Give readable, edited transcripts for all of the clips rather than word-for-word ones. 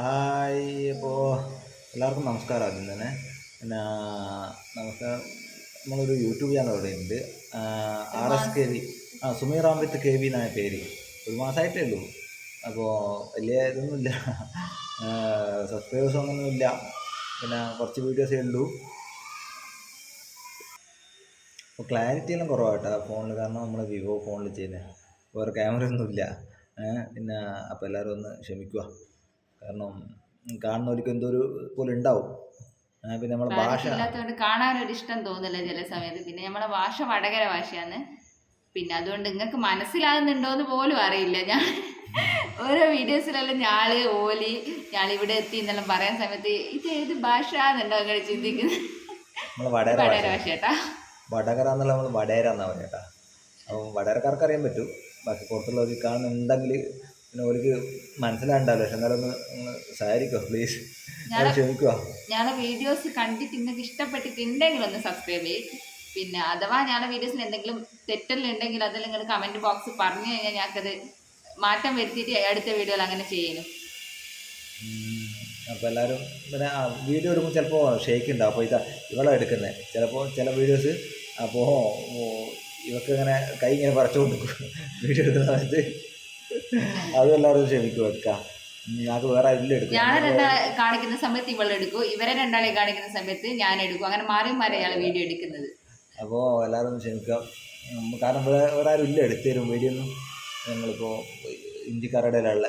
Hi. അപ്പോൾ എല്ലാവർക്കും നമസ്കാരം. ആദ്യം തന്നെ പിന്നെ നമുക്ക് നമ്മളൊരു യൂട്യൂബ് ചാനൽ ഇവിടെ ഉണ്ട്. ഒരു മാസം RSKV, സുമീർ അംബിത്ത് KV എന്നായ പേര്. ഒരു മാസമായിട്ടേ ഉള്ളൂ. അപ്പോൾ വലിയ ഇതൊന്നുമില്ല, സബ്സ്ക്രൈബേഴ്സ് അങ്ങനെയൊന്നുമില്ല. പിന്നെ കുറച്ച് വീഡിയോസേ ഉള്ളൂ. അപ്പോൾ ക്ലാരിറ്റി എല്ലാം കുറവായിട്ടാ ഫോണിൽ, കാരണം നമ്മൾ വിവോ ഫോണിൽ ചെയ്യുന്നത്, വേറെ ക്യാമറ ഒന്നുമില്ല. പിന്നെ അപ്പോൾ എല്ലാവരും ഒന്ന് ക്ഷമിക്കുക, കാരണം കാണുന്നവർക്ക് എന്തോ ഒരു പോലെ ഉണ്ടാവും. പിന്നെ നമ്മളെ ഭാഷ ക്ലാരിറ്റി ഇല്ലാത്തതുകൊണ്ട് കാണാനൊരു ഇഷ്ടം തോന്നില്ല ചില സമയത്ത്. പിന്നെ നമ്മളെ ഭാഷ വടകര ഭാഷയാണ്. പിന്നെ അതുകൊണ്ട് നിങ്ങൾക്ക് മനസ്സിലാകുന്നുണ്ടോന്ന് പോലും അറിയില്ല. ഞാൻ ഓരോ വീഡിയോസിലെല്ലാം ഞാള് ഓലി ഞാളിവിടെ എത്തി എന്നെല്ലാം പറയാൻ സമയത്ത് ഇത് ഏത് ഭാഷ എന്നുണ്ടോ അങ്ങനെ ചിന്തിക്കുന്നത്. നമ്മളെ വടകര വടകര ഭാഷ, ഭാഷ കേട്ടാ. വടകര എന്നുള്ള നമ്മൾ വടകര എന്നാ പറയുക കേട്ടോ. അപ്പം വടകരക്കാർക്ക് അറിയാൻ പറ്റും, ബാക്കി പുറത്തുള്ളവർക്ക് കാണുന്നുണ്ടെങ്കിൽ പിന്നെ അവർക്ക് മനസ്സിലാണ്ടാവില്ല. പക്ഷെ എന്നാലും ഒന്ന് സഹായിക്കുക പ്ലീസ്, ക്ഷമിക്കുക. ഞങ്ങളെ വീഡിയോസ് കണ്ടിട്ട് നിങ്ങൾക്ക് ഇഷ്ടപ്പെട്ടിട്ടുണ്ടെങ്കിൽ ഒന്ന് സബ്സ്ക്രൈബ് ചെയ്യും. പിന്നെ അഥവാ ഞങ്ങളുടെ വീഡിയോസിൽ എന്തെങ്കിലും തെറ്റെല്ലാം ഉണ്ടെങ്കിൽ അതെല്ലാം നിങ്ങൾ കമൻറ്റ് ബോക്സ് പറഞ്ഞു കഴിഞ്ഞാൽ ഞങ്ങൾക്കത് മാറ്റം വരുത്തിയിട്ട് അടുത്ത വീഡിയോയിൽ അങ്ങനെ ചെയ്യുന്നു. അപ്പോൾ എല്ലാവരും പിന്നെ വീഡിയോ എടുക്കുമ്പോൾ ചിലപ്പോൾ ഷേക്ക് ഉണ്ടാവും. അപ്പോൾ ഇവളെ എടുക്കുന്നത് ചിലപ്പോൾ ചില വീഡിയോസ്. അപ്പോൾ ഇവർക്ക് ഇങ്ങനെ കൈ ഇങ്ങനെ പറിച്ചു കൊടുക്കും വീഡിയോ എടുക്കുന്ന സമയത്ത്. അതും എല്ലാവരും ക്ഷമിക്കും, എടുക്കാം. ഞങ്ങൾക്ക് വേറെ ഇതിൽ എടുക്കും. ഞാൻ രണ്ടാളെ കാണിക്കുന്ന സമയത്ത് ഇവളെടുക്കും, ഇവരെ രണ്ടാളെ കാണിക്കുന്ന സമയത്ത് ഞാൻ എടുക്കും. അങ്ങനെ മാറി മാറി അയാൾ വീഡിയോ എടുക്കുന്നത്. അപ്പോൾ എല്ലാവരും ക്ഷമിക്കാം, കാരണം വേറെ ആരും ഇല്ല എടുത്തു തരും വീഡിയോ ഒന്നും. ഞങ്ങളിപ്പോൾ ഇന്ത്യക്കാരുടെ ഉള്ള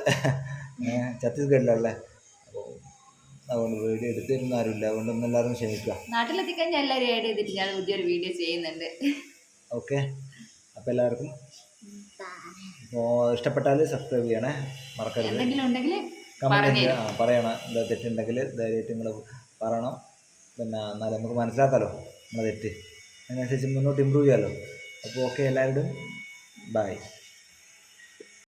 ഛത്തീസ്ഗഡിലുള്ള, അപ്പോൾ അതുകൊണ്ട് വീഡിയോ എടുത്തു തരുന്ന ആരുമില്ല. അതുകൊണ്ടൊന്നും എല്ലാവരും ക്ഷമിക്കുക. നാട്ടിലെത്തിക്കഴിഞ്ഞാൽ എല്ലാവരും ആഡ് ചെയ്തിട്ട് ഞാൻ പുതിയൊരു വീഡിയോ ചെയ്യുന്നുണ്ട്. ഓക്കെ. അപ്പോൾ എല്ലാവർക്കും ഇപ്പോൾ ഇഷ്ടപ്പെട്ടാൽ സബ്സ്ക്രൈബ് ചെയ്യണേ, മറക്കരുത്. എന്തെങ്കിലും ഉണ്ടെങ്കിൽ കമൻറ്റ് പറയണം, എന്താ തെറ്റുണ്ടെങ്കിൽ ധൈര്യമായിട്ട് നിങ്ങൾ പറയണം. പിന്നെ എന്നാലും നമുക്ക് മനസ്സിലാക്കാമല്ലോ നമ്മളെ തെറ്റ്, അതിനനുസരിച്ച് മുന്നോട്ട് ഇമ്പ്രൂവ് ചെയ്യാമല്ലോ. അപ്പോൾ ഓക്കെ, എല്ലാവരോടും ബൈ.